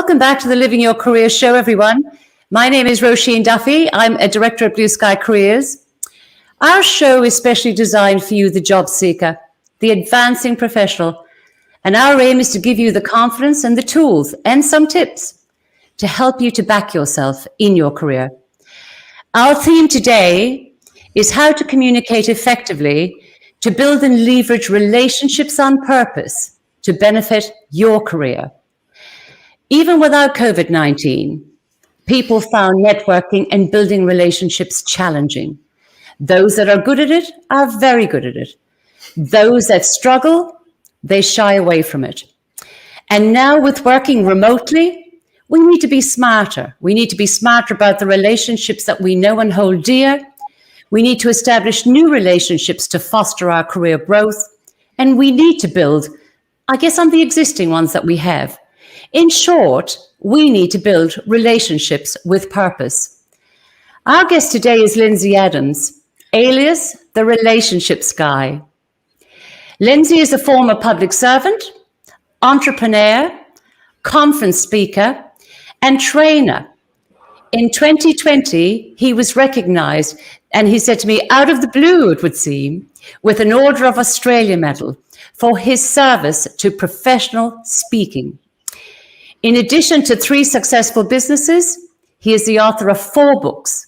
Welcome back to the Living Your Career show, everyone. My name is Roisin Duffy. I'm a director at Blue Sky Careers. Our show is specially designed for you, the job seeker, the advancing professional. And our aim is to give you the confidence and the tools and some tips to help you to back yourself in your career. Our theme today is how to communicate effectively to build and leverage relationships on purpose to benefit your career. Even without COVID-19, people found networking and building relationships challenging. Those that are good at it are very good at it. Those that struggle, they shy away from it. And now with working remotely, we need to be smarter. We need to be smarter about the relationships that we know and hold dear. We need to establish new relationships to foster our career growth. And we need to build, I guess, on the existing ones that we have. In short, we need to build relationships with purpose. Our guest today is Lindsay Adams, alias the Relationships Guy. Lindsay is a former public servant, entrepreneur, conference speaker, and trainer. In 2020, he was recognized, and he said to me, out of the blue, it would seem, with an Order of Australia medal for his service to professional speaking. In addition to 3 successful businesses, he is the author of 4 books.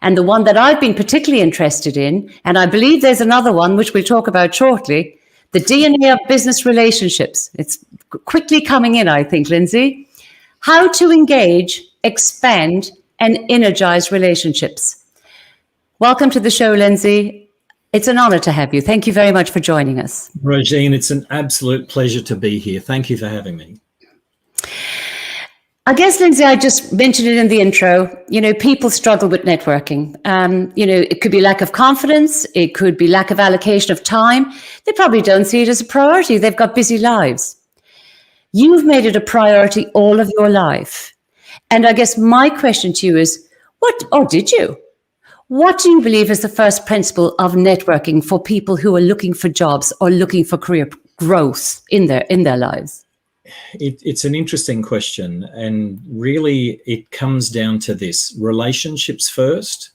And the one that I've been particularly interested in, and I believe there's another one which we'll talk about shortly, The DNA of Business Relationships. It's quickly coming in, I think, Lindsay. How to engage, expand, and energize relationships. Welcome to the show, Lindsay. It's an honor to have you. Thank you very much for joining us. Roisin, it's an absolute pleasure to be here. Thank you for having me. I guess, Lindsay, I just mentioned it in the intro, people struggle with networking. It could be lack of confidence. It could be lack of allocation of time. They probably don't see it as a priority. They've got busy lives. You've made it a priority all of your life. And I guess my question to you is, what do you believe is the first principle of networking for people who are looking for jobs or looking for career growth in their lives? It's an interesting question, and really it comes down to this: relationships first,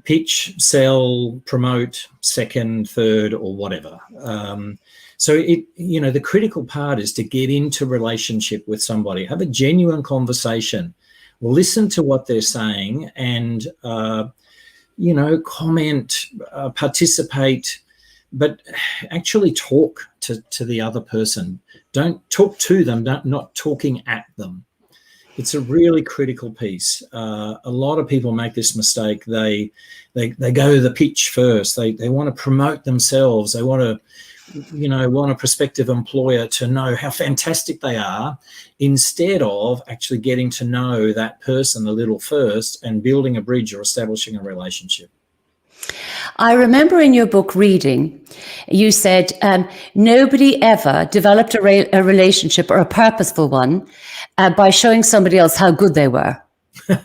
pitch, sell, promote second, third, or whatever. So the critical part is to get into relationship with somebody, have a genuine conversation, listen to what they're saying, and comment, participate, but actually talk to the other person. Don't talk to them, not talking at them. It's a really critical piece. A lot of people make this mistake. They go the pitch first. They want to promote themselves. They want a prospective employer to know how fantastic they are, instead of actually getting to know that person a little first and building a bridge or establishing a relationship. I remember in your book reading, you said nobody ever developed a relationship, or a purposeful one, by showing somebody else how good they were. And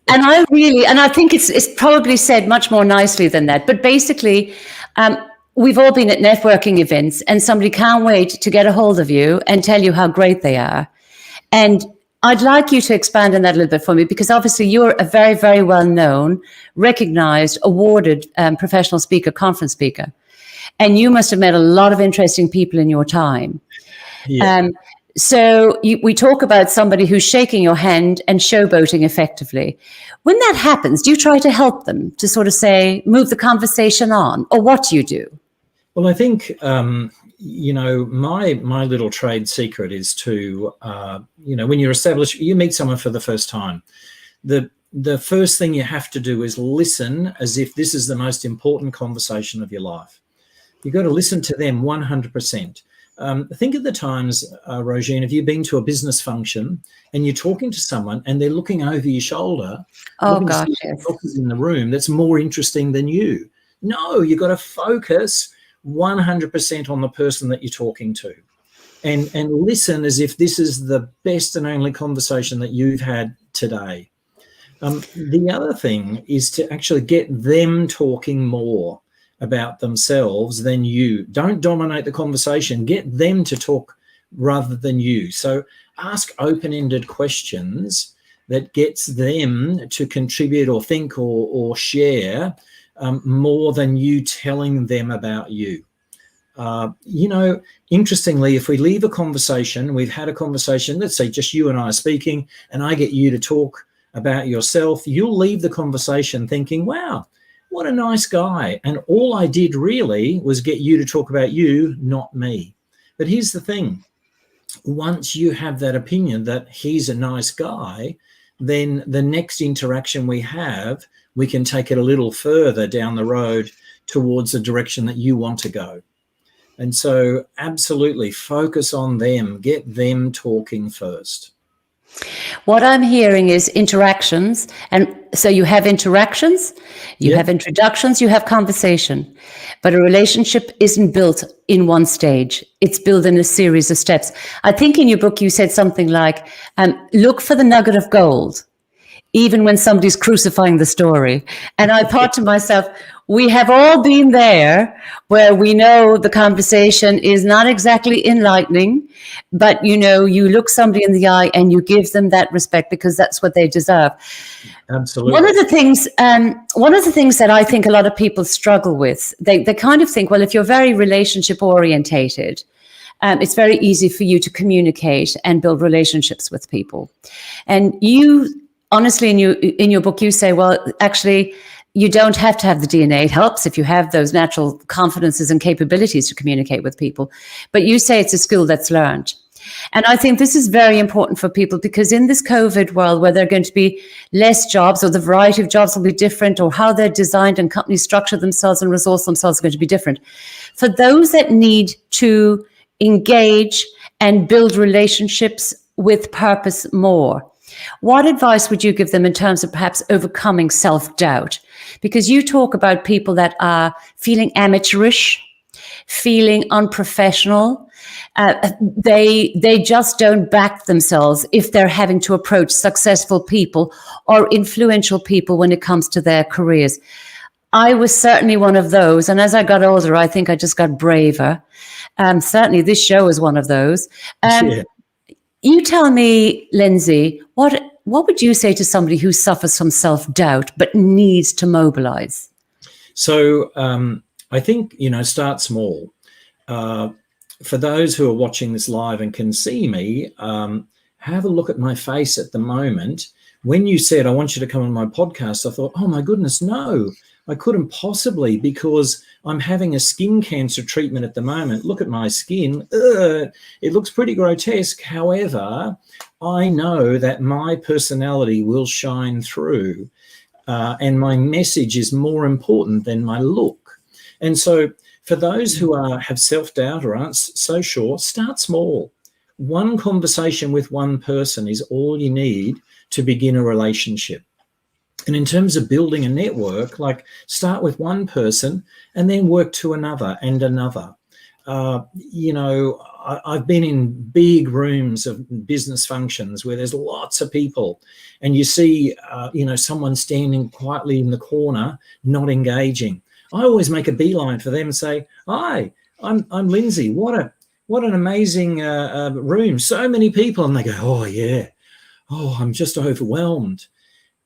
I think it's probably said much more nicely than that. But basically, we've all been at networking events, and somebody can't wait to get a hold of you and tell you how great they are. And I'd like you to expand on that a little bit for me, because obviously you're a very, very well-known, recognized, awarded professional speaker, conference speaker. And you must have met a lot of interesting people in your time. Yeah. So we talk about somebody who's shaking your hand and showboating effectively. When that happens, do you try to help them to sort of say, move the conversation on, or what do you do? Well, I think, my little trade secret is to, when you meet someone for the first time, the first thing you have to do is listen as if this is the most important conversation of your life. You've got to listen to them 100%. Think of the times, Roisin, have you been to a business function and you're talking to someone and they're looking over your shoulder? Oh, gosh, yes. In the room that's more interesting than you. No, you've got to focus 100% on the person that you're talking to, and listen as if this is the best and only conversation that you've had today. The other thing is to actually get them talking more about themselves than you. Don't dominate the conversation. Get them to talk rather than you. So ask open-ended questions that gets them to contribute or think or share more than you telling them about you. Interestingly, if we leave a conversation, we've had a conversation, let's say just you and I are speaking, and I get you to talk about yourself, you'll leave the conversation thinking, wow, what a nice guy. And all I did really was get you to talk about you, not me. But here's the thing. Once you have that opinion that he's a nice guy, then the next interaction we have, we can take it a little further down the road towards the direction that you want to go. And so absolutely focus on them, get them talking first. What I'm hearing is interactions. And so you have interactions, you have introductions, you have conversation. But a relationship isn't built in one stage. It's built in a series of steps. I think in your book you said something like, look for the nugget of gold, even when somebody's crucifying the story. And I thought to myself, we have all been there where we know the conversation is not exactly enlightening, but you look somebody in the eye and you give them that respect because that's what they deserve. Absolutely. One of the things that I think a lot of people struggle with, they kind of think, well, if you're very relationship orientated, it's very easy for you to communicate and build relationships with people. And you, honestly, in your book, you say, well, actually, you don't have to have the DNA. It helps if you have those natural confidences and capabilities to communicate with people. But you say it's a skill that's learned. And I think this is very important for people because in this COVID world where there are going to be less jobs or the variety of jobs will be different or how they're designed and companies structure themselves and resource themselves are going to be different. For those that need to engage and build relationships with purpose more, what advice would you give them in terms of perhaps overcoming self-doubt? Because you talk about people that are feeling amateurish, feeling unprofessional. They just don't back themselves if they're having to approach successful people or influential people when it comes to their careers. I was certainly one of those. And as I got older, I think I just got braver. Certainly this show is one of those. You tell me, Lindsay, what would you say to somebody who suffers from self-doubt but needs to mobilize? So I think, start small. For those who are watching this live and can see me, have a look at my face at the moment. When you said, I want you to come on my podcast, I thought, oh my goodness, no, I couldn't possibly because I'm having a skin cancer treatment at the moment. Look at my skin. It looks pretty grotesque. However, I know that my personality will shine through and my message is more important than my look. And so for those who have self-doubt or aren't so sure, start small. One conversation with one person is all you need to begin a relationship. And in terms of building a network, like start with one person and then work to another and another. I've been in big rooms of business functions where there's lots of people and you see, someone standing quietly in the corner, not engaging. I always make a beeline for them and say, hi, I'm Lindsay. What an amazing room. So many people. And they go, oh, yeah. Oh, I'm just overwhelmed.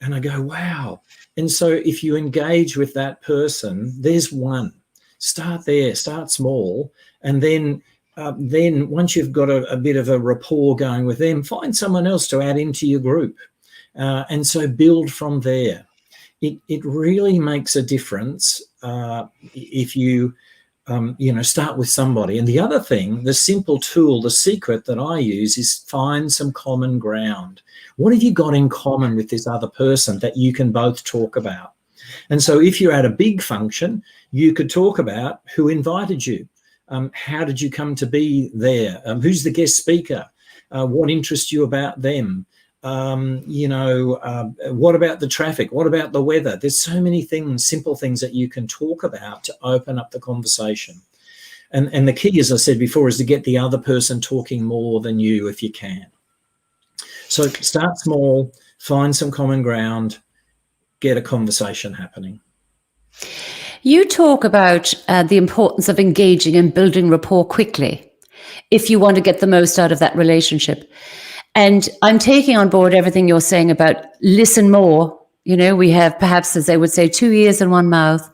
And I go, wow. And so if you engage with that person, there's one. Start there, start small. And then once you've got a bit of a rapport going with them, find someone else to add into your group. And so build from there. It really makes a difference if you, start with somebody. And the other thing, the simple tool, the secret that I use is find some common ground. What have you got in common with this other person that you can both talk about? And so if you're at a big function, you could talk about who invited you. How did you come to be there? Who's the guest speaker? What interests you about them? What about the traffic? What about the weather? There's so many things, simple things that you can talk about to open up the conversation. And the key, as I said before, is to get the other person talking more than you if you can. So start small, find some common ground, get a conversation happening. You talk about the importance of engaging and building rapport quickly if you want to get the most out of that relationship. And I'm taking on board everything you're saying about listen more. You know, we have perhaps, as they would say, 2 ears and 1 mouth.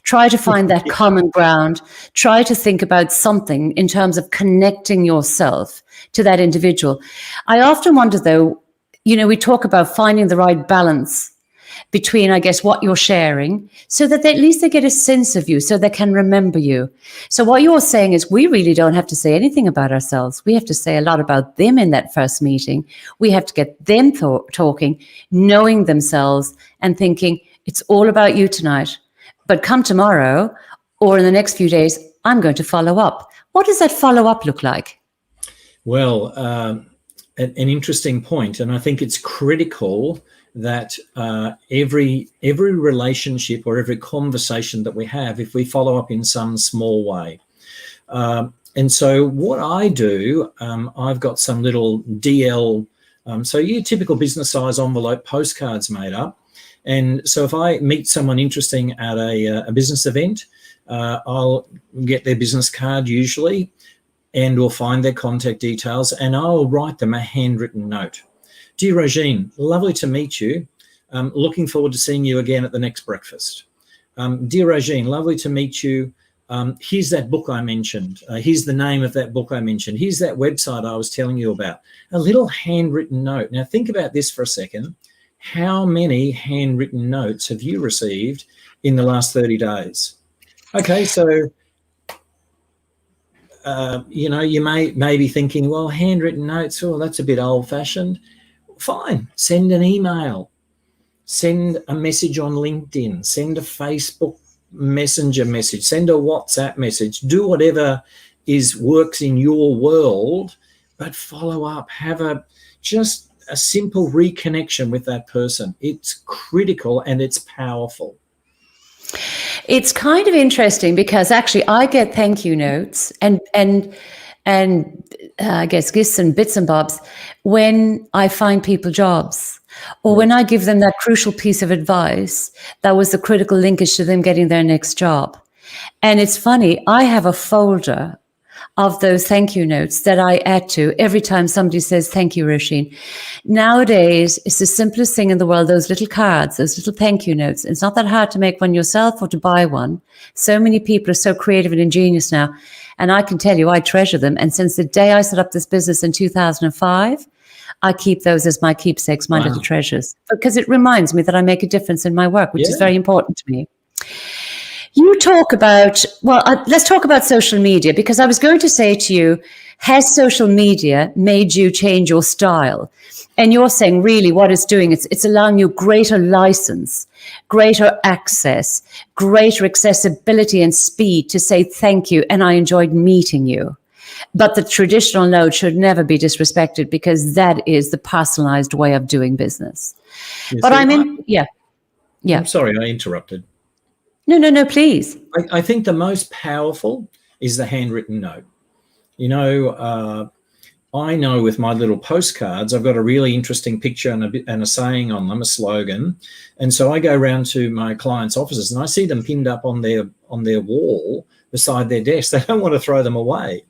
Try to find that common ground. Try to think about something in terms of connecting yourself to that individual. I often wonder, though, you know, we talk about finding the right balance between, I guess, what you're sharing, so that at least they get a sense of you, so they can remember you. So what you're saying is we really don't have to say anything about ourselves. We have to say a lot about them in that first meeting. We have to get them talking, knowing themselves and thinking, it's all about you tonight. But come tomorrow or in the next few days, I'm going to follow up. What does that follow up look like? Well, an interesting point. And I think it's critical that every relationship or every conversation that we have, if we follow up in some small way. And so what I do, I've got some little DL, so your typical business size envelope postcards made up. And so if I meet someone interesting at a business event, I'll get their business card usually, and we'll find their contact details, and I'll write them a handwritten note. Dear Roisin, lovely to meet you. Looking forward to seeing you again at the next breakfast. Dear Roisin, lovely to meet you. Here's that book I mentioned. Here's the name of that book I mentioned. Here's that website I was telling you about. A little handwritten note. Now think about this for a second. How many handwritten notes have you received in the last 30 days? Okay, so you know, you may be thinking, well, handwritten notes, oh, that's a bit old-fashioned. Fine, send an email, send a message on LinkedIn, send a Facebook Messenger message, send a WhatsApp message, do whatever works in your world, but follow up, have just a simple reconnection with that person. It's critical and it's powerful. It's kind of interesting because actually I get thank you notes and I guess gifts and bits and bobs when I find people jobs, or when I give them that crucial piece of advice that was the critical linkage to them getting their next job. And it's funny, I have a folder of those thank you notes that I add to every time somebody says, thank you, Roisin. Nowadays, it's the simplest thing in the world, those little cards, those little thank you notes. It's not that hard to make one yourself or to buy one. So many people are so creative and ingenious now. And I can tell you, I treasure them. And since the day I set up this business in 2005, I keep those as my keepsakes, my little treasures, because it reminds me that I make a difference in my work, which is very important to me. You talk about, let's talk about social media, because I was going to say to you, has social media made you change your style? And you're saying really what it's doing, it's allowing you greater license, greater access, greater accessibility and speed to say thank you, and I enjoyed meeting you. But the traditional note should never be disrespected, because that is the personalized way of doing business. Yes, but yeah. I'm sorry, I interrupted. No, please. I think the most powerful is the handwritten note. You know, I know with my little postcards, I've got a really interesting picture and a saying on them, a slogan. And so I go around to my clients' offices and I see them pinned up on their wall beside their desk. They don't want to throw them away.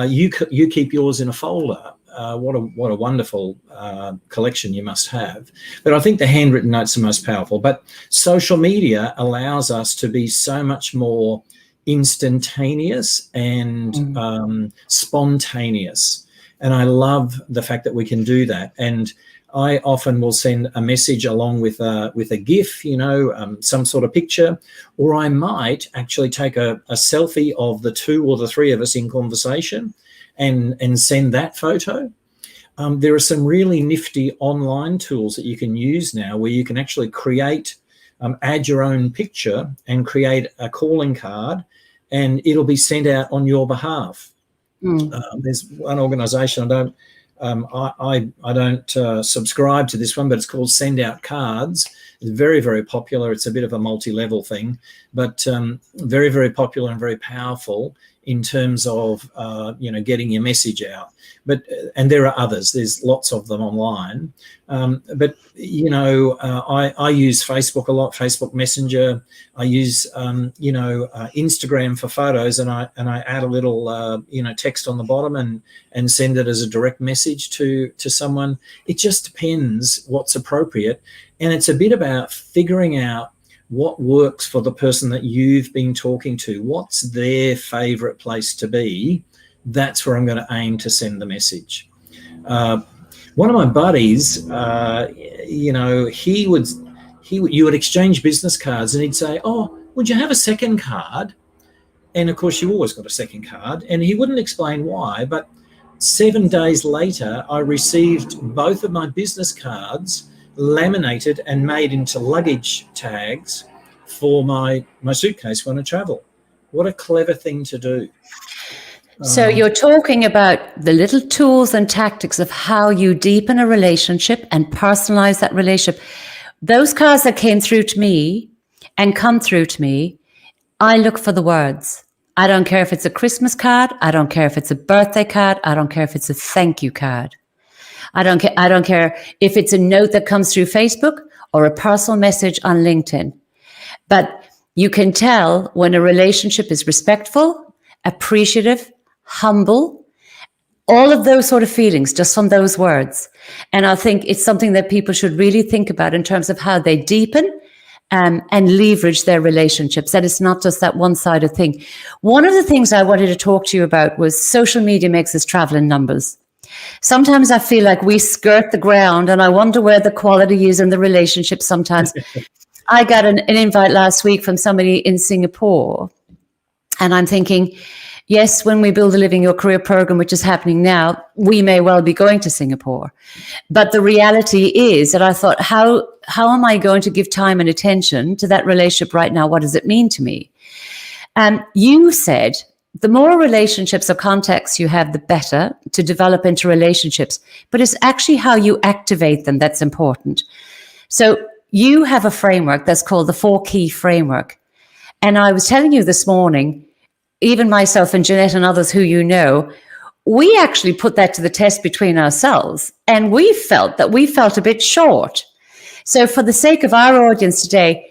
You keep yours in a folder. What a wonderful collection you must have. But I think the handwritten note's the most powerful. But social media allows us to be so much more instantaneous and spontaneous. And I love the fact that we can do that. And I often will send a message along with a GIF, you know, some sort of picture, or I might actually take a selfie of the 2 or the 3 of us in conversation and send that photo. There are some really nifty online tools that you can use now where you can actually create, add your own picture and create a calling card, and it'll be sent out on your behalf. There's one organisation, I don't subscribe to this one, but it's called Send Out Cards. It's very, very popular. It's a bit of a multi-level thing, but very, very popular and very powerful in terms of getting your message out. But and there are others. There's lots of them online. But I use Facebook a lot, Facebook Messenger. I use Instagram for photos, and I add a little text on the bottom and send it as a direct message to someone. It just depends what's appropriate, and it's a bit about figuring out what works for the person that you've been talking to. What's their favorite place to be? That's where I'm going to aim to send the message. One of my buddies, you would exchange business cards, and he'd say, "Oh, would you have a second card?" And of course, you always got a second card, and he wouldn't explain why. But 7 days later, I received both of my business cards laminated and made into luggage tags for my suitcase when I travel. What a clever thing to do. So you're talking about the little tools and tactics of how you deepen a relationship and personalize that relationship. Those cards that came through to me and come through to me, I look for the words. I don't care if it's a Christmas card. I don't care if it's a birthday card. I don't care if it's a thank you card. I don't care if it's a note that comes through Facebook or a personal message on LinkedIn. But you can tell when a relationship is respectful, appreciative, humble, all of those sort of feelings just from those words. And I think it's something that people should really think about in terms of how they deepen and leverage their relationships. That it's not just that one-sided thing. One of the things I wanted to talk to you about was social media makes us travel in numbers. Sometimes I feel like we skirt the ground, and I wonder where the quality is in the relationship sometimes. I got an invite last week from somebody in Singapore, and I'm thinking, yes, when we build a Living Your Career program, which is happening now, we may well be going to Singapore. But the reality is that I thought, how am I going to give time and attention to that relationship right now? What does it mean to me? And you said the more relationships or contexts you have, the better to develop into relationships. But it's actually how you activate them that's important. So you have a framework that's called the 4 Key Framework. And I was telling you this morning, even myself and Jeanette and others who you know, we actually put that to the test between ourselves, and we felt a bit short. So for the sake of our audience today,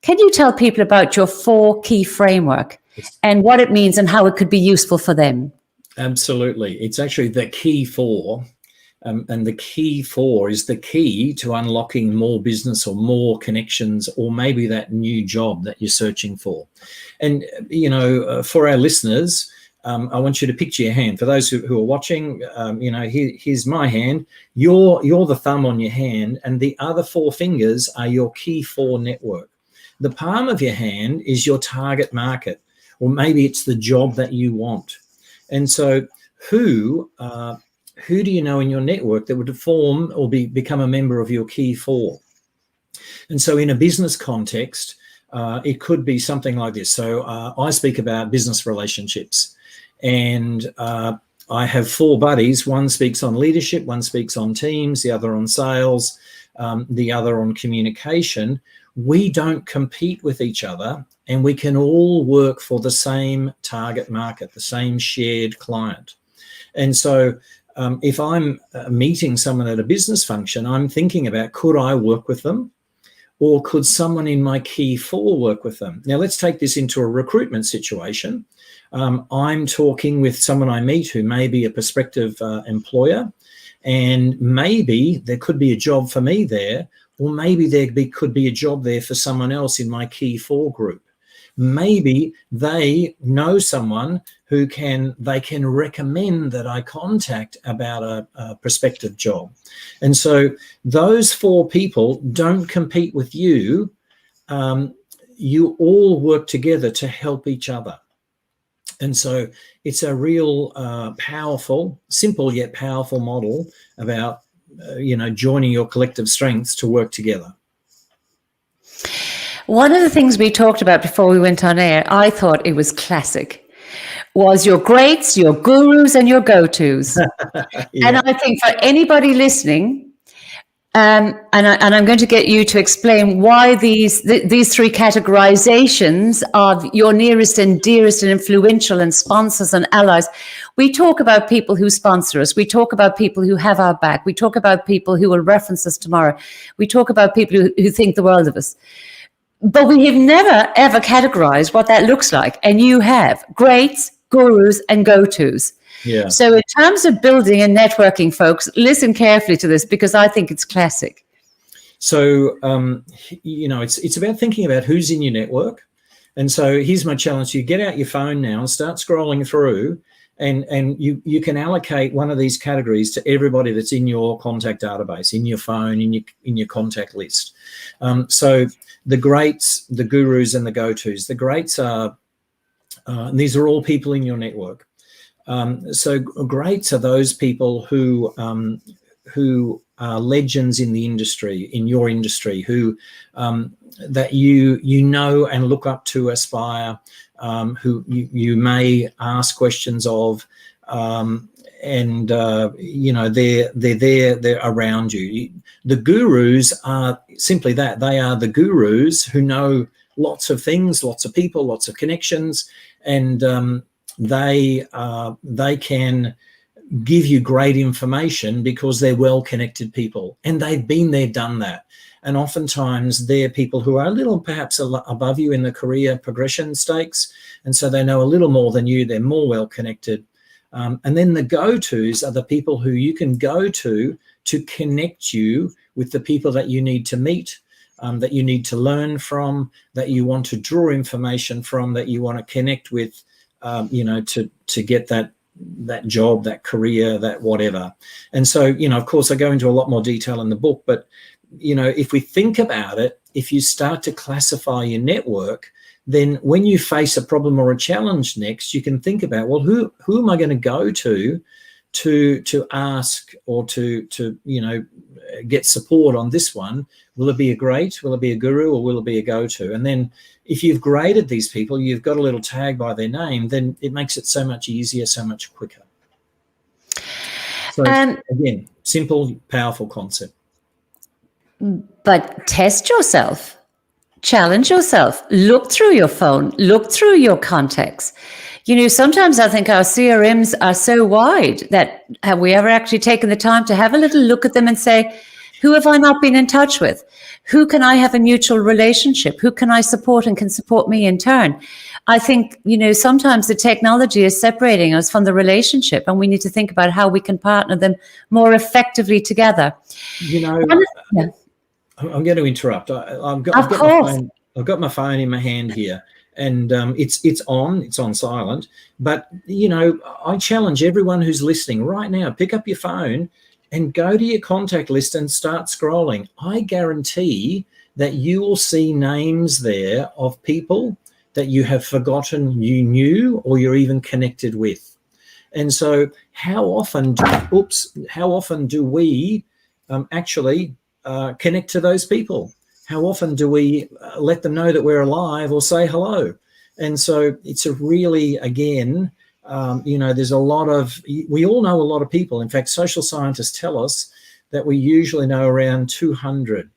can you tell people about your 4 Key Framework and what it means and how it could be useful for them? Absolutely. It's actually the key 4. And the key 4 is the key to unlocking more business or more connections, or maybe that new job that you're searching for. And, for our listeners, I want you to picture your hand. For those who are watching, here's my hand. You're the thumb on your hand, and the other 4 fingers are your key 4 network. The palm of your hand is your target market, or maybe it's the job that you want. And so who do you know in your network that would form or become a member of your key 4? And so in a business context, it could be something like this. So I speak about business relationships, and I have 4 buddies. One speaks on leadership, one speaks on teams, the other on sales, the other on communication. We don't compete with each other, and we can all work for the same target market, the same shared client. And so if I'm meeting someone at a business function, I'm thinking about, could I work with them? Or could someone in my key 4 work with them? Now, let's take this into a recruitment situation. I'm talking with someone I meet who may be a prospective employer, and maybe there could be a job for me there, or maybe could be a job there for someone else in my key 4 group. Maybe they know someone who they can recommend that I contact about a prospective job. And so those 4 people don't compete with you. You all work together to help each other. And so it's a real powerful, simple yet powerful model about, joining your collective strengths to work together. One of the things we talked about before we went on air, I thought it was classic, was your greats, your gurus, and your go-tos. Yeah. And I think for anybody listening, I'm going to get you to explain why these three categorizations of your nearest and dearest and influential and sponsors and allies. We talk about people who sponsor us. We talk about people who have our back. We talk about people who will reference us tomorrow. We talk about people who think the world of us. But we have never, ever categorized what that looks like. And you have greats, gurus, and go-tos. Yeah. So in terms of building and networking, folks, listen carefully to this because I think it's classic. So, it's about thinking about who's in your network. And so here's my challenge to you. Get out your phone now and start scrolling through, and you can allocate one of these categories to everybody that's in your contact database, in your phone, in your contact list. So the greats, the gurus, and the go-tos. The greats are, and these are all people in your network. So greats are those people who are legends in the industry, in your industry, who that you know and look up to, aspire, who you may ask questions of, and they're there, they're around you. The gurus are simply that. They are the gurus who know lots of things, lots of people, lots of connections, and they can give you great information because they're well-connected people, and they've been there, done that. And oftentimes they're people who are a little perhaps above you in the career progression stakes, and so they know a little more than you. They're more well-connected. And then the go-tos are the people who you can go to connect you with the people that you need to meet, that you need to learn from, that you want to draw information from, that you want to connect with, to get that job, that career, that whatever. And so, of course, I go into a lot more detail in the book, but, if we think about it, if you start to classify your network, then when you face a problem or a challenge next, you can think about, well, who am I going to go to ask or to get support on this one? Will it be a great? Will it be a guru? Or will it be a go-to? And then if you've graded these people, you've got a little tag by their name, then it makes it so much easier, so much quicker. So again, simple, powerful concept. But test yourself, challenge yourself, look through your phone, look through your contacts. Sometimes I think our CRMs are so wide that have we ever actually taken the time to have a little look at them and say, who have I not been in touch with? Who can I have a mutual relationship? Who can I support and can support me in turn? I think, sometimes the technology is separating us from the relationship, and we need to think about how we can partner them more effectively together. I'm going to interrupt. I've got my phone in my hand here, and it's on silent. But I challenge everyone who's listening right now: pick up your phone and go to your contact list and start scrolling. I guarantee that you will see names there of people that you have forgotten you knew or you're even connected with. And so, how often do we actually connect to those people? How often do we let them know that we're alive or say hello? And so it's a really, again, there's a lot of, we all know a lot of people. In fact, social scientists tell us that we usually know around 200.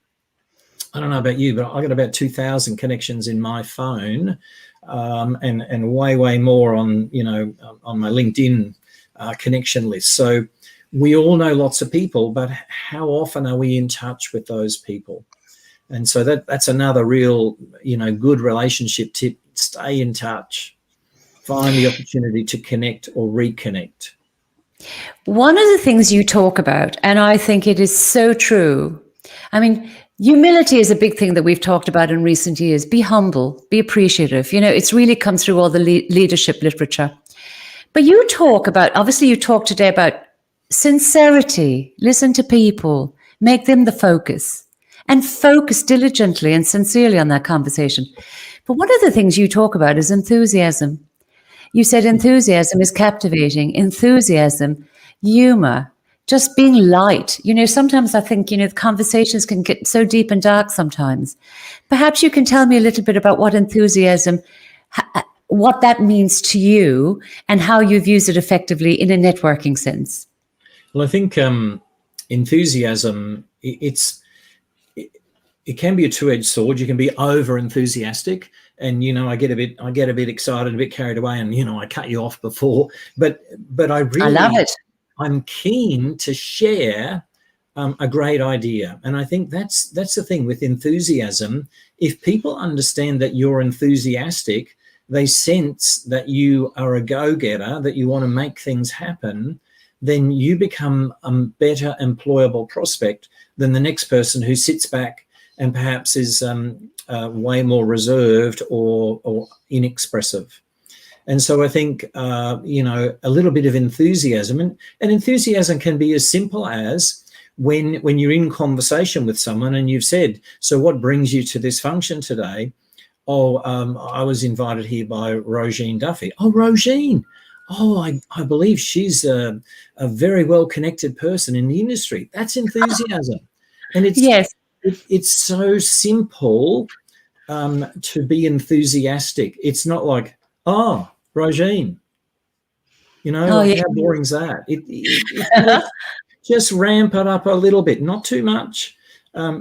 I don't know about you, but I got about 2,000 connections in my phone, and way more on my LinkedIn connection list. So we all know lots of people, but how often are we in touch with those people? And so that's another real, good relationship tip. Stay in touch. Find the opportunity to connect or reconnect. One of the things you talk about, and I think it is so true. I mean, humility is a big thing that we've talked about in recent years. Be humble, be appreciative. It's really come through all the leadership literature. But you talk today about sincerity. Listen to people, make them the focus, and focus diligently and sincerely on that conversation. But one of the things you talk about is enthusiasm. You said enthusiasm is captivating, enthusiasm, humor, just being light. Sometimes I think, the conversations can get so deep and dark sometimes. Perhaps you can tell me a little bit about what enthusiasm, what that means to you and how you've used it effectively in a networking sense. Well, I think enthusiasm it can be a two-edged sword. You can be over enthusiastic, and I get a bit excited, a bit carried away, and I cut you off before. But I love it. I'm keen to share a great idea, and I think that's the thing with enthusiasm. If people understand that you're enthusiastic, they sense that you are a go-getter, that you want to make things happen, then you become a better employable prospect than the next person who sits back and perhaps is way more reserved or inexpressive. And so I think, a little bit of enthusiasm, and enthusiasm can be as simple as when you're in conversation with someone and you've said, so what brings you to this function today? Oh, I was invited here by Roisin Duffy. Oh, Roisin. Oh, I believe she's a very well-connected person in the industry. That's enthusiasm. And it's so simple to be enthusiastic. It's not like, oh, Roisin, how boring is that? It just ramp it up a little bit, not too much,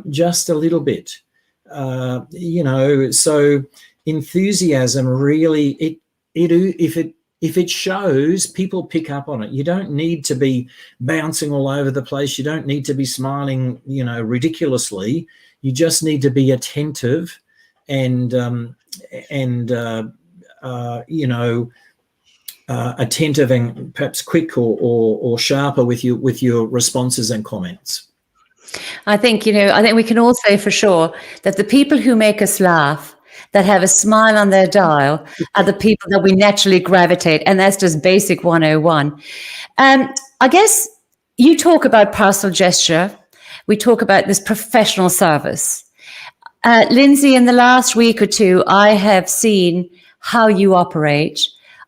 just a little bit. So enthusiasm really, if it shows, people pick up on it. You don't need to be bouncing all over the place. You don't need to be smiling, ridiculously. You just need to be attentive and attentive and perhaps quick or sharper with your responses and comments. I think we can all say for sure that the people who make us laugh, that have a smile on their dial, are the people that we naturally gravitate. And that's just basic 101. I guess you talk about personal gesture. We talk about this professional service. Lindsay, in the last week or two, I have seen how you operate.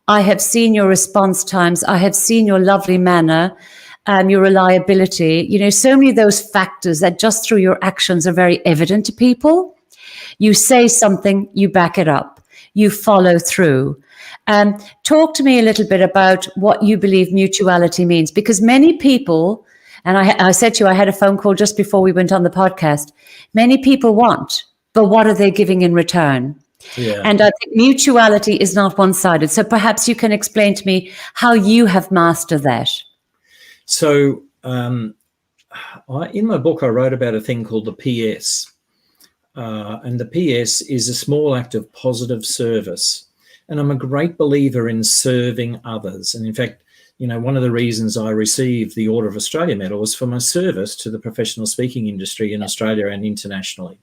I have seen your response times. I have seen your lovely manner, your reliability, so many of those factors that just through your actions are very evident to people. You say something, you back it up, you follow through. Talk to me a little bit about what you believe mutuality means, because many people, and I said to you, I had a phone call just before we went on the podcast, many people want, but what are they giving in return? Yeah. And I think mutuality is not one-sided. So perhaps you can explain to me how you have mastered that. So in my book, I wrote about a thing called the PS. And the PS is a small act of positive service. And I'm a great believer in serving others. And in fact, one of the reasons I received the Order of Australia Medal was for my service to the professional speaking industry in Australia and internationally.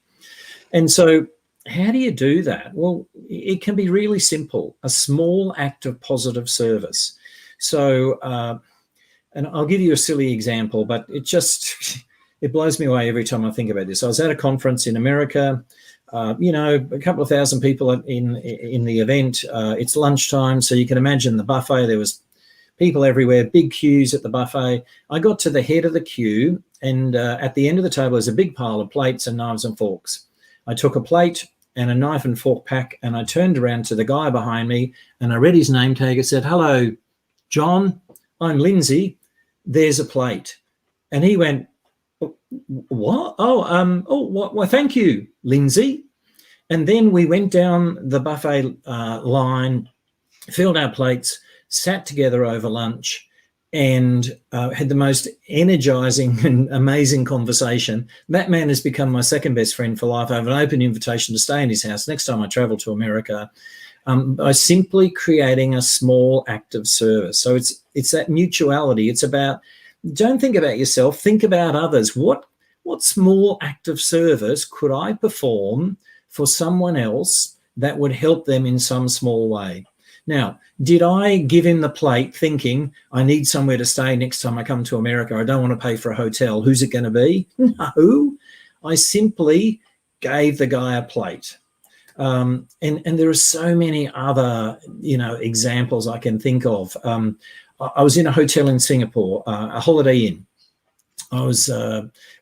And so how do you do that? Well, it can be really simple, a small act of positive service. So, and I'll give you a silly example, but it blows me away every time I think about this. I was at a conference in America, a couple of thousand people in the event. It's lunchtime, so you can imagine the buffet. There was people everywhere, big queues at the buffet. I got to the head of the queue, and at the end of the table, there's a big pile of plates and knives and forks. I took a plate and a knife and fork pack, and I turned around to the guy behind me, and I read his name tag. It said, "Hello, John, I'm Lindsay. There's a plate." And he went, "What? Well, thank you, Lindsay." And then we went down the buffet line, filled our plates, sat together over lunch, and had the most energizing and amazing conversation. That man has become my second best friend for life. I have an open invitation to stay in his house next time I travel to America, by simply creating a small act of service. So it's that mutuality. It's about, don't think about yourself, think about others. What small act of service could I perform for someone else that would help them in some small way? Now, did I give him the plate thinking I need somewhere to stay next time I come to America? I don't want to pay for a hotel. Who's it going to be? No, I simply gave the guy a plate. And there are so many other, examples I can think of. I was in a hotel in Singapore, a Holiday Inn. I was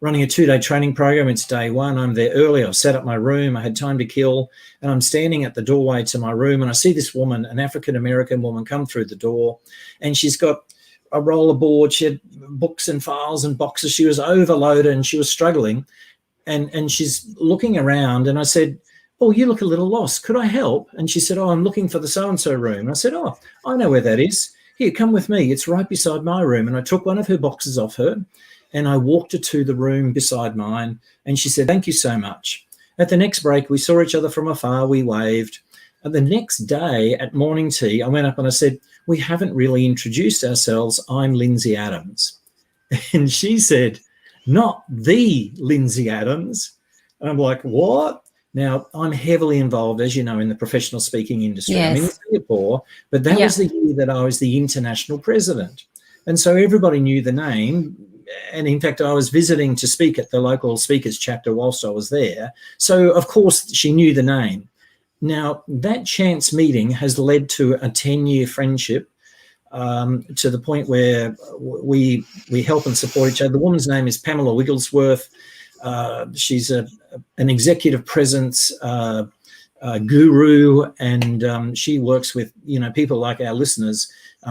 running a 2-day training program. It's day one. I'm there early. I've set up my room. I had time to kill. And I'm standing at the doorway to my room, and I see this woman, an African-American woman, come through the door. And she's got a rollerboard. She had books and files and boxes. She was overloaded and she was struggling. And she's looking around, and I said, "Oh, you look a little lost. Could I help?" And she said, "Oh, I'm looking for the so-and-so room." I said, "Oh, I know where that is. Here, come with me. It's right beside my room." And I took one of her boxes off her and I walked her to the room beside mine. And she said, "Thank you so much." At the next break, we saw each other from afar. We waved. And the next day at morning tea, I went up and I said, "We haven't really introduced ourselves. I'm Lindsay Adams." And she said, "Not the Lindsay Adams." And I'm like, "What?" Now, I'm heavily involved, as you know, in the professional speaking industry. Yes. I'm in Singapore, but that was the year that I was the international president. And so everybody knew the name. And in fact, I was visiting to speak at the local speakers chapter whilst I was there. So, of course, she knew the name. Now, that chance meeting has led to a 10-year friendship, to the point where we help and support each other. The woman's name is Pamela Wigglesworth. She's an executive presence guru, and she works with people like our listeners,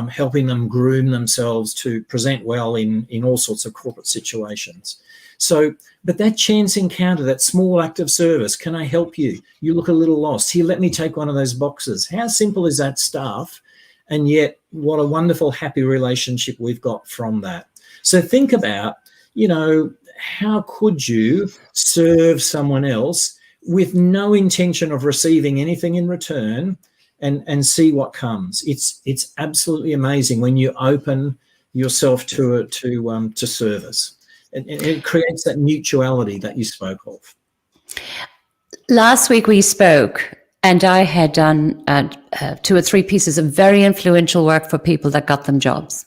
helping them groom themselves to present well in all sorts of corporate situations. So, but that chance encounter, that small act of service, "Can I help you? You look a little lost. Here, let me take one of those boxes." How simple is that stuff? And yet, what a wonderful, happy relationship we've got from that. So think about, how could you serve someone else with no intention of receiving anything in return, and see what comes? It's absolutely amazing when you open yourself to service. And it creates that mutuality that you spoke of. Last week we spoke, and I had done 2 or 3 pieces of very influential work for people that got them jobs.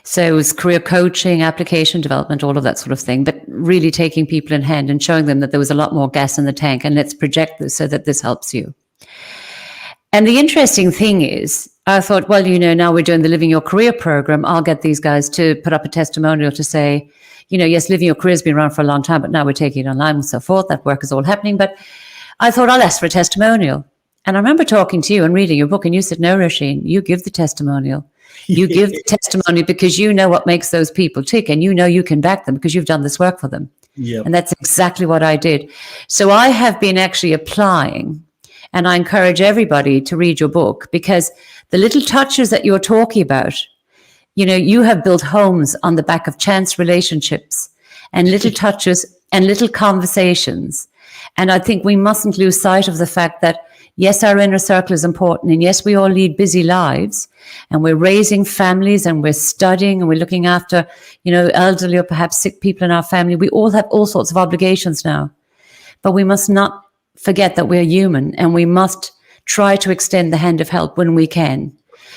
So it was career coaching, application development, all of that sort of thing, but really taking people in hand and showing them that there was a lot more gas in the tank, and let's project this so that this helps you. And the interesting thing is, I thought, well, now we're doing the Living Your Career program. I'll get these guys to put up a testimonial to say, yes, Living Your Career has been around for a long time, but now we're taking it online and so forth. That work is all happening. But I thought I'll ask for a testimonial. And I remember talking to you and reading your book, and you said, "No, Roisin, you give the testimonial. You give the testimony because you know what makes those people tick, and you can back them because you've done this work for them." Yep. And that's exactly what I did. So I have been actually applying, and I encourage everybody to read your book, because the little touches that you're talking about, you have built homes on the back of chance relationships and little touches and little conversations. And I think we mustn't lose sight of the fact that, yes, our inner circle is important. And yes, we all lead busy lives, and we're raising families, and we're studying, and we're looking after, elderly or perhaps sick people in our family. We all have all sorts of obligations now, but we must not forget that we're human, and we must try to extend the hand of help when we can.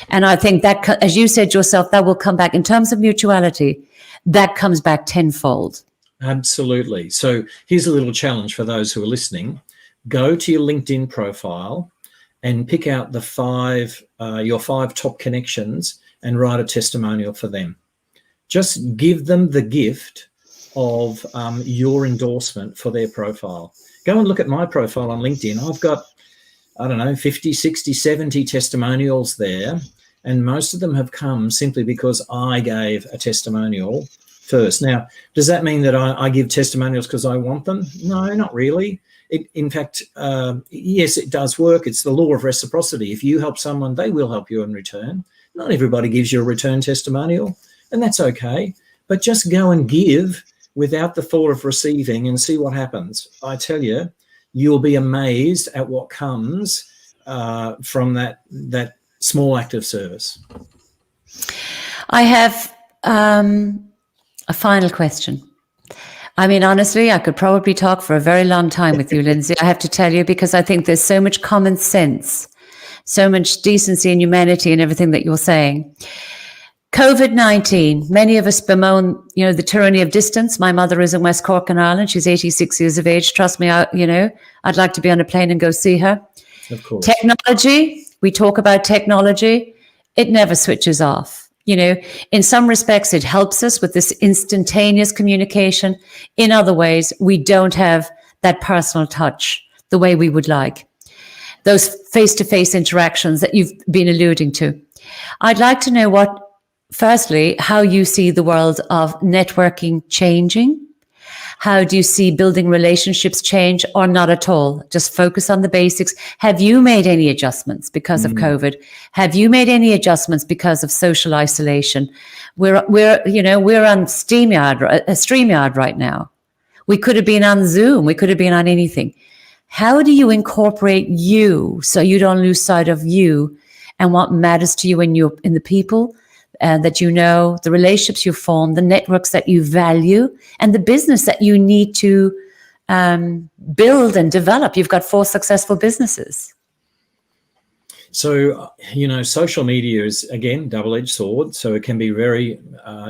And I think that, as you said yourself, that will come back in terms of mutuality. That comes back tenfold. Absolutely. So here's a little challenge for those who are listening. Go to your LinkedIn profile and pick out your 5 top connections and write a testimonial for them. Just give them the gift of your endorsement for their profile. Go and look at my profile on LinkedIn. I've got, 50, 60, 70 testimonials there, and most of them have come simply because I gave a testimonial first. Now, does that mean that I give testimonials because I want them? No, not really. In fact, yes, it does work. It's the law of reciprocity. If you help someone, they will help you in return. Not everybody gives you a return testimonial, and that's okay. But just go and give without the thought of receiving and see what happens. I tell you, you'll be amazed at what comes from that small act of service. I have a final question. I mean, honestly, I could probably talk for a very long time with you, Lindsay, I have to tell you, because I think there's so much common sense, so much decency and humanity in everything that you're saying. COVID-19, many of us bemoan, the tyranny of distance. My mother is in West Cork in Ireland. She's 86 years of age. Trust me, I'd like to be on a plane and go see her. Of course. Technology, we talk about technology. It never switches off. In some respects, it helps us with this instantaneous communication. In other ways, we don't have that personal touch the way we would like. Those face-to-face interactions that you've been alluding to. I'd like to know what firstly, how you see the world of networking changing. How do you see building relationships change, or not at all? Just focus on the basics. Have you made any adjustments because of COVID? Have you made any adjustments because of social isolation? We're on StreamYard right now. We could have been on Zoom. We could have been on anything. How do you incorporate you so you don't lose sight of you and what matters to you in the people that you know, the relationships you form, the networks that you value, and the business that you need to build and develop? You've got 4 successful businesses. So, social media is, again, double-edged sword. So it can be very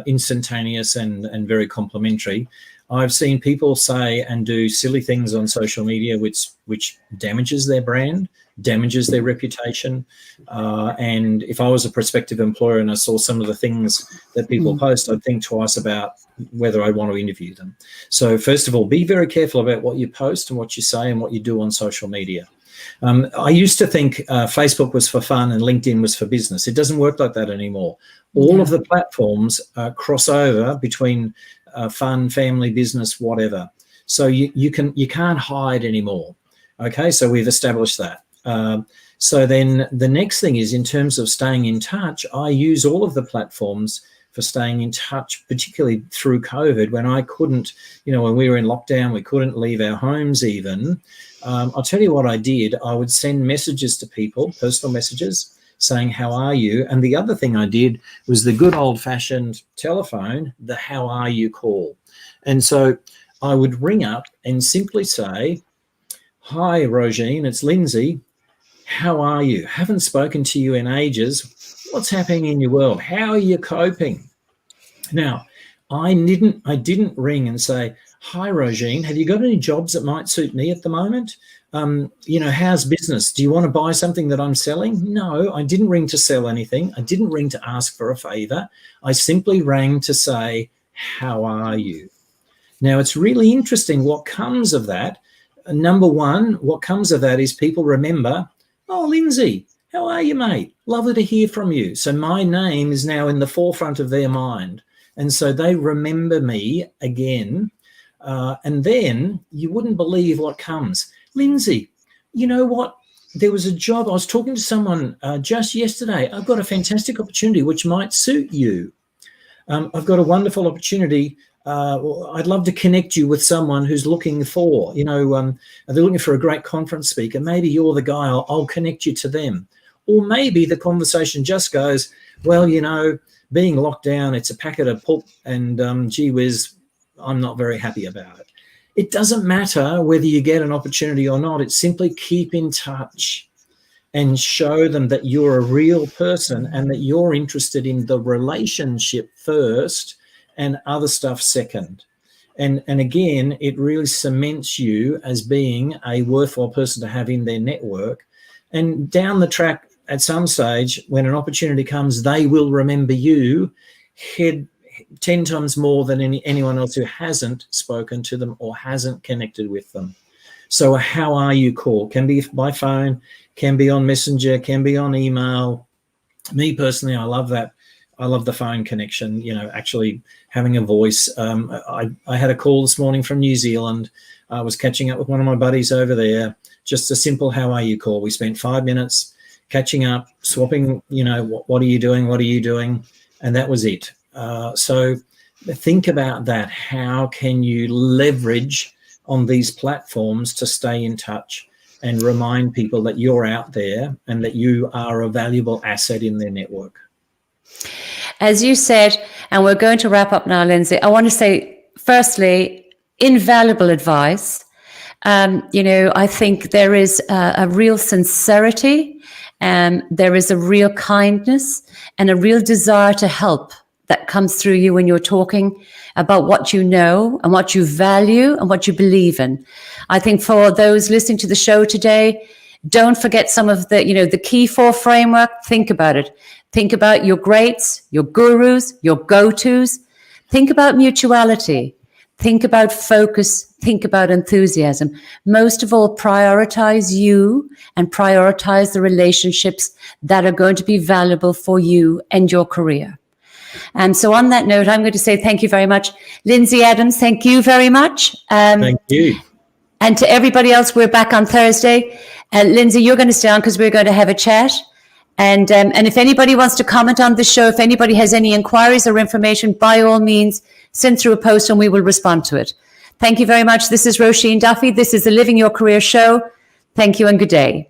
instantaneous and very complimentary. I've seen people say and do silly things on social media which damages their brand, damages their reputation. And if I was a prospective employer and I saw some of the things that people post, I'd think twice about whether I want to interview them. So first of all, be very careful about what you post and what you say and what you do on social media. I used to think Facebook was for fun and LinkedIn was for business. It doesn't work like that anymore. All of the platforms cross over between fun, family, business, whatever. So you can't hide anymore. Okay, so we've established that. So then the next thing is, in terms of staying in touch, I use all of the platforms for staying in touch, particularly through COVID, when I couldn't, when we were in lockdown, we couldn't leave our homes even. I'll tell you what I did. I would send messages to people, personal messages, saying, how are you? And the other thing I did was the good old-fashioned telephone, the how are you call. And so I would ring up and simply say, hi, Roisin, it's Lindsay. How are you? Haven't spoken to you in ages. What's happening in your world? How are you coping? Now, I didn't ring and say, hi, Roisin, have you got any jobs that might suit me at the moment? How's business? Do you want to buy something that I'm selling? No, I didn't ring to sell anything. I didn't ring to ask for a favor. I simply rang to say, how are you? Now, it's really interesting what comes of that. Number one, what comes of that is people remember, oh, Lindsay, how are you, mate? Lovely to hear from you. So my name is now in the forefront of their mind. And so they remember me again. And then you wouldn't believe what comes. Lindsay, you know what? There was a job. I was talking to someone just yesterday. I've got a fantastic opportunity which might suit you. I've got a wonderful opportunity. I'd love to connect you with someone who's looking for, they're looking for a great conference speaker. Maybe you're the guy. I'll connect you to them. Or maybe the conversation just goes, well, being locked down, it's a packet of pulp and gee whiz, I'm not very happy about it. It doesn't matter whether you get an opportunity or not. It's simply keep in touch and show them that you're a real person and that you're interested in the relationship first and other stuff second. And again, it really cements you as being a worthwhile person to have in their network. And down the track, at some stage, when an opportunity comes, they will remember you 10 times more than anyone else who hasn't spoken to them or hasn't connected with them. So a how are you call can be by phone, can be on Messenger, can be on email. Me personally, I love that. I love the phone connection, actually having a voice. I had a call this morning from New Zealand. I was catching up with one of my buddies over there. Just a simple how are you call. We spent 5 minutes catching up, swapping, what are you doing? What are you doing? And that was it. So think about that. How can you leverage on these platforms to stay in touch and remind people that you're out there and that you are a valuable asset in their network? As you said, and we're going to wrap up now, Lindsay, I want to say, firstly, invaluable advice. I think there is a real sincerity, and there is a real kindness and a real desire to help that comes through you when you're talking about what you know and what you value and what you believe in. I think for those listening to the show today, don't forget some of the key 4 framework. Think about it. Think about your greats, your gurus, your go-tos. Think about mutuality. Think about focus. Think about enthusiasm. Most of all, prioritize you and prioritize the relationships that are going to be valuable for you and your career. So on that note, I'm going to say thank you very much. Lindsay Adams, thank you very much. Thank you. And to everybody else, we're back on Thursday. Lindsay, you're going to stay on because we're going to have a chat. And if anybody wants to comment on the show, if anybody has any inquiries or information, by all means, send through a post and we will respond to it. Thank you very much. This is Roisin Duffy. This is the Living Your Career show. Thank you and good day.